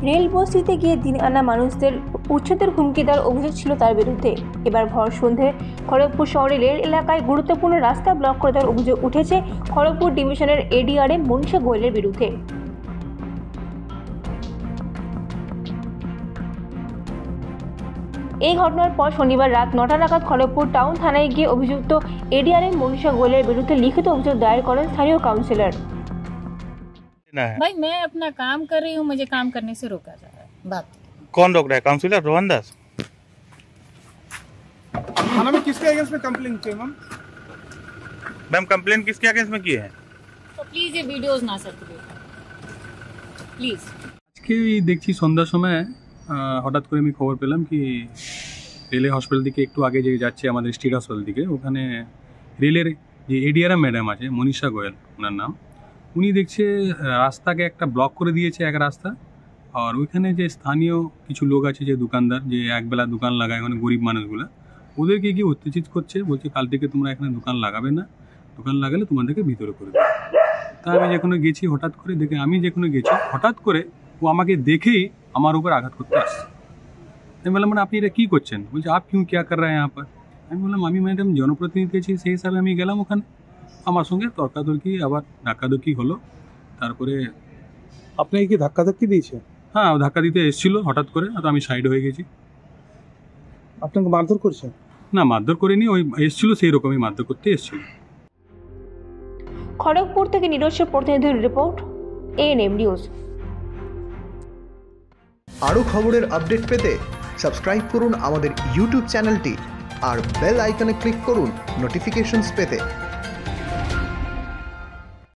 Rail বস্তিতে গিয়ে দিন আনা মানুষদের উচ্ছেদের হুমকি দেওয়ার অভিযোগ ছিল তার বিরুদ্ধে। এবার ভর সন্ধ্যে খড়গপুর শহরের রেল এলাকায় গুরুত্বপূর্ণ রাস্তা ব্লক করে দেওয়ার অভিযোগ উঠেছে খড়গপুর ডিভিশনের এডিআরএম মনীষা গোয়েলের বিরুদ্ধে। এই ঘটনার পর শনিবার রাত 9টা নাগাদ খড়গপুর টাউন থানায় গিয়ে অভিযুক্ত এডিআরএম মনীষা গোয়েলের বিরুদ্ধে লিখিত অভিযোগ দায়ের করেন স্থানীয় কাউন্সিলর। भाई मैं अपना काम कर रही हूँ, मुझे काम करने से रोका जा रहा है। बात कौन रोक रहा है? काउंसिलर रोहन दास। थाना में किसके अगेंस्ट में कंप्लेन की मैम? मैम कंप्लेन किसके अगेंस्ट में किए हैं? तो प्लीज ये वीडियोस ना सर्कुलेट प्लीज। আজকে দেখছি সন্ধ্যার সময় হঠাৎ করে আমি খবর পেলাম কি রেলের হসপিটাল দিকে একটু আগে যে যাচ্ছে আমাদের স্টেট হসপিটাল দিকে, ওখানে রেলের যে এডিআরএম ম্যাডাম আছে মনীষা গোয়েল ওনার নাম, উনি দেখছে রাস্তাকে একটা ব্লক করে দিয়েছে এক রাস্তা। আর ওইখানে যে স্থানীয় কিছু লোক আছে যে দোকানদার, যে একবেলা দোকান লাগায় ওখানে গরিব মানুষগুলো, ওদেরকে গিয়ে অত্যাচার করছে, বলছে কাল থেকে তোমরা এখানে দোকান লাগাবে না, দোকান লাগালে তোমাদেরকে ভিতরে করে দেবে। তা আমি যেখানে গেছি হঠাৎ করে ও আমাকে দেখেই আমার উপর আঘাত করতে আসছে। আমি বললাম মানে আপনি এটা কী করছেন? বলছে আপ কিউ ক্যা কর রহে হ্যাঁ পর। আমি বললাম আমি ম্যাডাম জনপ্রতিনিধি আছি, সেই হিসাবে আমি গেলাম ওখানে। আমার সঙ্গে তর্কাতর্কি আবার ধাক্কাধুক্কি হলো। তারপরে আপনাকে কি ধাক্কাধাক্কি দিয়েছে? হ্যাঁ, ধাক্কা দিতে এসেছিল হঠাৎ করে, তো আমি সাইড হয়ে গেছি। আপনাকে মারধর করছে? না, মারধর করিনি, ওই এসেছিল সেই রকমই মারধর করতে এসেছিল। খড়গপুর থেকে নিজস্ব প্রতিনিধির রিপোর্ট, এএনএম নিউজ। আরও খবরের আপডেট পেতে সাবস্ক্রাইব করুন আমাদের ইউটিউব চ্যানেলটি আর বেল আইকনে ক্লিক করুন নোটিফিকেশনস পেতে।